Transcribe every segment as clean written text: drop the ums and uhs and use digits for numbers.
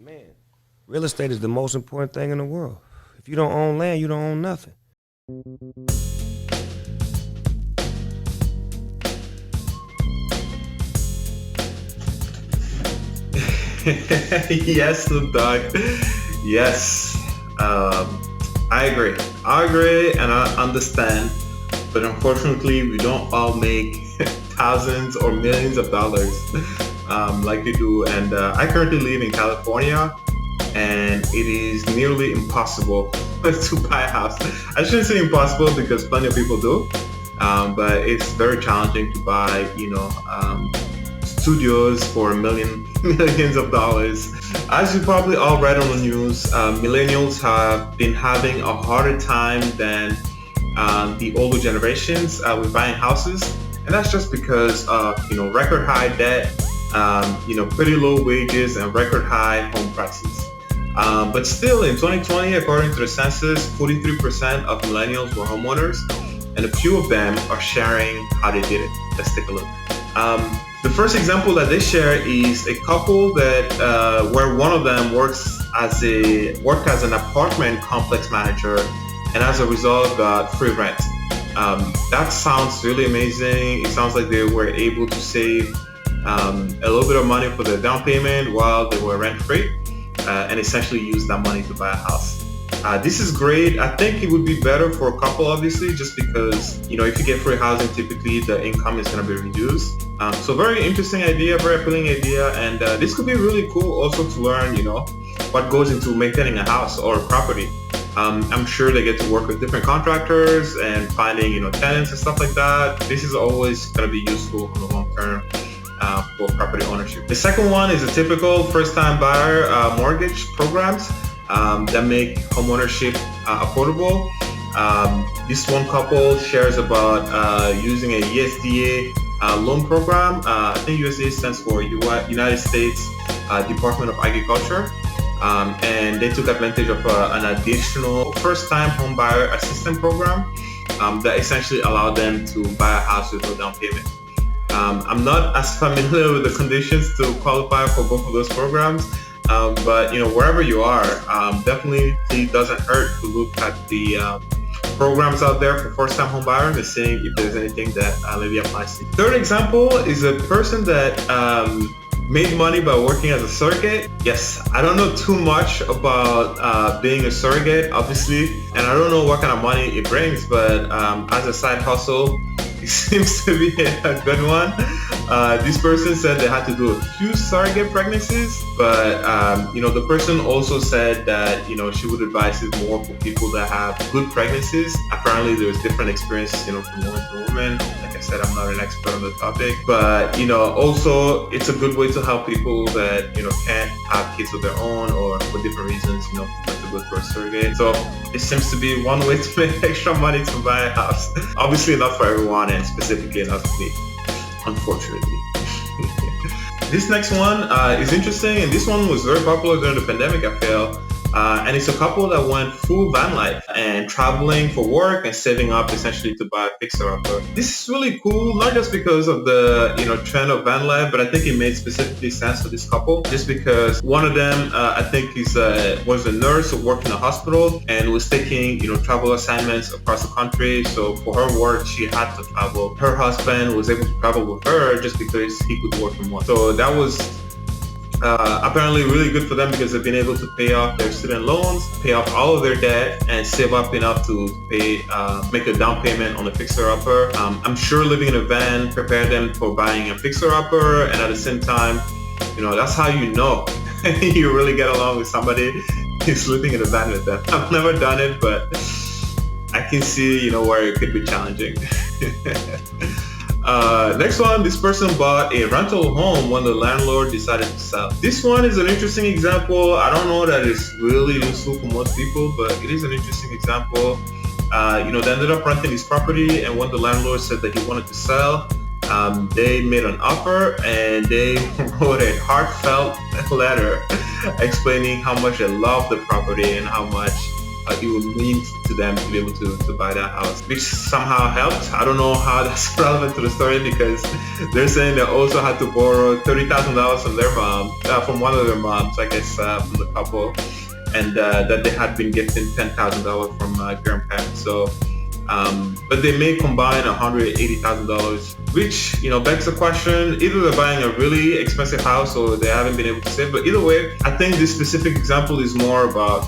Man, real estate is the most important thing in the world. If you don't own land, you don't own nothing. Yes, Snoop Dogg. Yes, I agree. I agree, and I understand. But unfortunately, we don't all make thousands or millions of dollars like you do. And I currently live in California, and it is nearly impossible to buy a house. I shouldn't say impossible because plenty of people do, but it's very challenging to buy, studios for millions of dollars. As you probably all read on the news, millennials have been having a harder time than the older generations with buying houses, and that's just because of record high debt, pretty low wages and record high home prices. But still, in 2020, according to the census, 43% of millennials were homeowners, and a few of them are sharing how they did it. Let's take a look. The first example that they share is a couple that where one of them worked as an apartment complex manager, and as a result got free rent. That sounds really amazing. It sounds like they were able to save a little bit of money for their down payment while they were rent free, and essentially use that money to buy a house. This is great. I think it would be better for a couple, obviously, just because, if you get free housing, typically the income is going to be reduced. So very interesting idea, very appealing idea. And this could be really cool also to learn, what goes into maintaining a house or a property. I'm sure they get to work with different contractors and finding, tenants and stuff like that. This is always going to be useful in the long term. For property ownership. The second one is a typical first-time buyer mortgage programs that make homeownership affordable. This one couple shares about using a USDA loan program. I think USDA stands for United States Department of Agriculture. And they took advantage of an additional first-time home buyer assistance program that essentially allowed them to buy a house with no down payment. I'm not as familiar with the conditions to qualify for both of those programs, but wherever you are, definitely it doesn't hurt to look at the programs out there for first-time home buyers and seeing if there's anything that maybe applies to you. Third example is a person that made money by working as a surrogate. Yes, I don't know too much about being a surrogate, obviously, and I don't know what kind of money it brings, but as a side hustle, it seems to be a good one. This person said they had to do a few surrogate pregnancies, but the person also said that she would advise it more for people that have good pregnancies. Apparently, there's different experiences, from woman to woman. Like I said, I'm not an expert on the topic, but also it's a good way to help people that can't have kids of their own or for different reasons, want to go through a surrogate. So it seems to be one way to make extra money to buy a house. Obviously, not for everyone, and specifically not for me, unfortunately. This next one is interesting, and this one was very popular during the pandemic, I feel. And it's a couple that went full van life and traveling for work and saving up essentially to buy a fixer-upper. This is really cool, not just because of the trend of van life, but I think it made specifically sense for this couple, just because one of them, I think, was a nurse who worked in a hospital and was taking travel assignments across the country. So for her work, she had to travel. Her husband was able to travel with her just because he could work from home. So that was apparently really good for them because they've been able to pay off their student loans, pay off all of their debt, and save up enough to make a down payment on a fixer-upper. I'm sure living in a van prepared them for buying a fixer-upper, and at the same time, that's how you really get along with somebody who's living in a van with them. I've never done it, but I can see, where it could be challenging. Next one, this person bought a rental home when the landlord decided to sell. This one is an interesting example. I don't know that it's really useful for most people, but it is an interesting example. They ended up renting this property, and when the landlord said that he wanted to sell, they made an offer and they wrote a heartfelt letter explaining how much they love the property and how much it would mean to them to be able to buy that house, which somehow helped. I don't know how that's relevant to the story because they're saying they also had to borrow $30,000 from their mom, from one of their moms, I guess, from the couple, and that they had been gifting $10,000 from grandparents. So, but they may combine $180,000, which begs the question: either they're buying a really expensive house or they haven't been able to save. But either way, I think this specific example is more about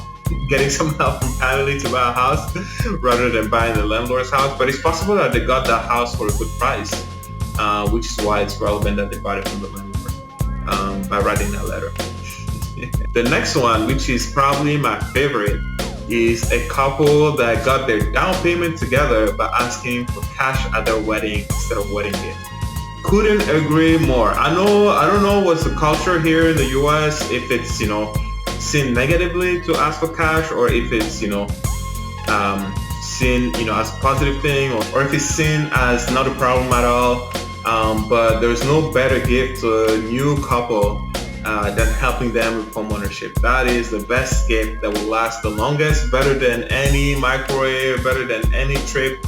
getting some help from family to buy a house rather than buying the landlord's house. But it's possible that they got that house for a good price, which is why it's relevant that they bought it from the landlord by writing that letter. The next one, which is probably my favorite, is a couple that got their down payment together by asking for cash at their wedding instead of wedding gift. Couldn't agree more. I don't know what's the culture here in the US, if it's seen negatively to ask for cash, or if it's seen as a positive thing, or if it's seen as not a problem at all. But there's no better gift to a new couple than helping them with home ownership. That is the best gift that will last the longest, better than any microwave, better than any trip,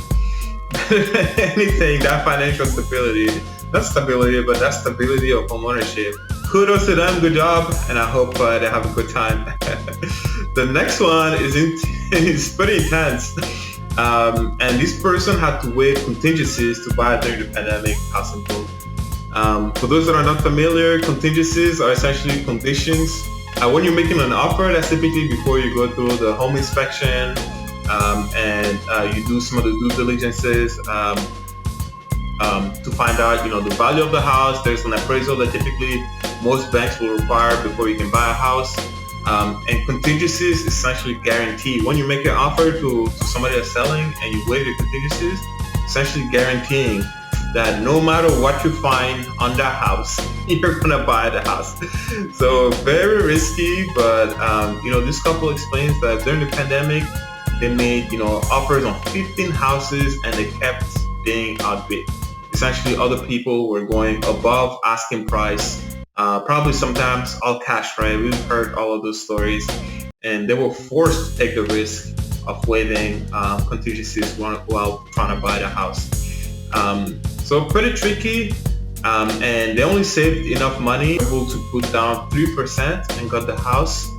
better than anything. That financial stability, not stability, but that stability of home ownership. Kudos to them, good job, and I hope they have a good time. The next one is pretty intense. And this person had to waive contingencies to buy during the pandemic house and boat. For those that are not familiar, contingencies are essentially conditions. When you're making an offer, that's typically before you go through the home inspection and you do some of the due diligences to find out, the value of the house. There's an appraisal that typically most banks will require before you can buy a house. And contingencies essentially guarantee when you make an offer to somebody that's selling and you waive your contingencies, essentially guaranteeing that no matter what you find on that house, you're gonna buy the house. So very risky, but this couple explains that during the pandemic, they made offers on 15 houses and they kept being outbid. Essentially, other people were going above asking price, probably sometimes all cash, right? We've heard all of those stories, and they were forced to take the risk of waiving contingencies while trying to buy the house. So pretty tricky, and they only saved enough money, able to put down 3% and got the house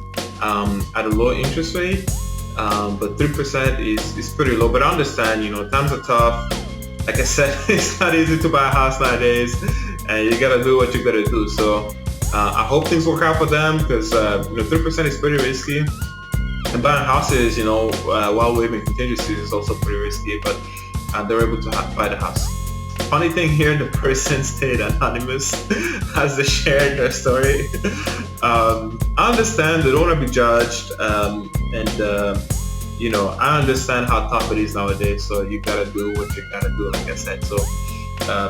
at a low interest rate. But 3% is pretty low. But I understand, times are tough. Like I said, it's not easy to buy a house nowadays, and you gotta do what you gotta do. So I hope things work out for them, because 3% is pretty risky. And buying houses, while waiving contingencies is also pretty risky. But they're able to buy the house. Funny thing here, the person stayed anonymous as they shared their story. I understand they don't want to be judged, I understand how tough it is nowadays. So you gotta do what you gotta do, like I said. So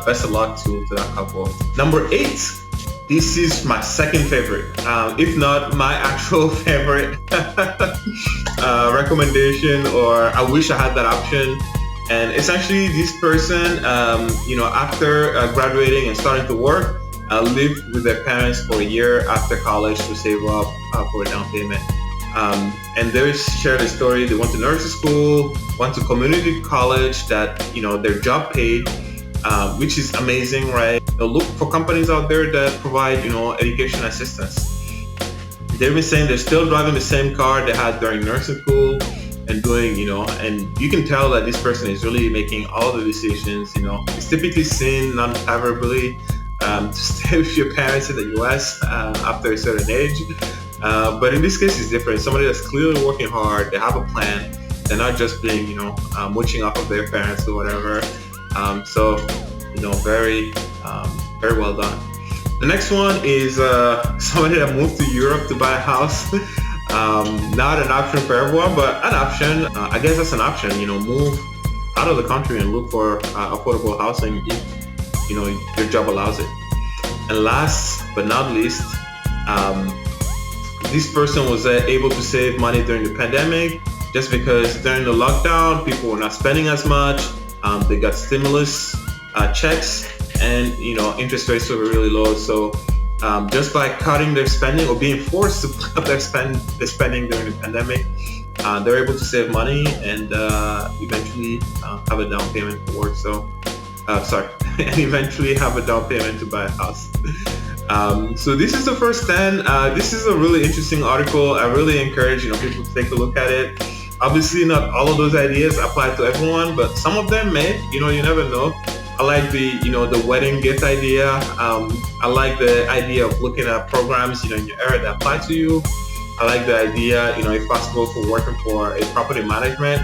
best of luck to that couple. Number 8. This is my second favorite, if not my actual favorite recommendation, or I wish I had that option. And essentially, this person, after graduating and starting to work, lived with their parents for a year after college to save up for a down payment. And they shared a story. They went to nursing school, went to community college that, their job paid, which is amazing, right? They'll look for companies out there that provide, education assistance. They've been saying they're still driving the same car they had during nursing school, and doing, and you can tell that this person is really making all the decisions. It's typically seen non-favorably to stay with your parents in the US after a certain age. But in this case, it's different. Somebody that's clearly working hard, they have a plan. They're not just being, mooching off of their parents or whatever. So, very, very well done. The next one is somebody that moved to Europe to buy a house. Not an option for everyone, but an option. I guess that's an option. Move out of the country and look for affordable housing if your job allows it. And last but not least, this person was able to save money during the pandemic, just because during the lockdown people were not spending as much. They got stimulus checks, and interest rates were really low. So just by cutting their spending or being forced to cut their spending during the pandemic, they're able to save money and eventually have a down payment for work. So, sorry, and eventually have a down payment to buy a house. So this is the first 10. This is a really interesting article. I really encourage people to take a look at it. Obviously, not all of those ideas apply to everyone, but some of them may. You never know. I like the wedding gift idea. I like the idea of looking at programs in your area that apply to you. I like the idea, if possible, for working for a property management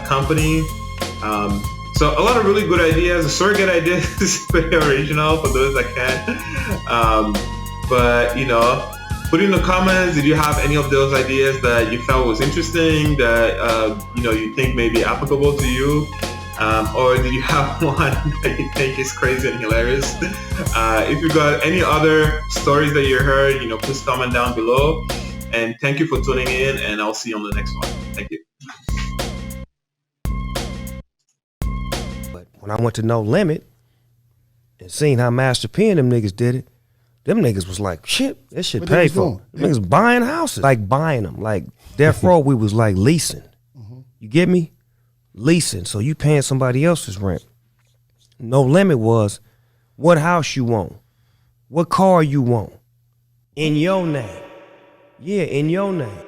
company. So a lot of really good ideas. The surrogate idea is very original for those that can. But put in the comments, did you have any of those ideas that you felt was interesting, that you think may be applicable to you? Or did you have one that you think is crazy and hilarious? If you got any other stories that you heard, please comment down below. And thank you for tuning in, and I'll see you on the next one. Thank you. But when I went to No Limit and seen how Master P and them niggas did it, them niggas was like, shit, that shit paid for. Them niggas buying houses, like buying them. Like Death Row, we was like leasing. You get me? Leasing. So you paying somebody else's rent. No Limit was what house you want, what car you want, in your name. Yeah, in your name.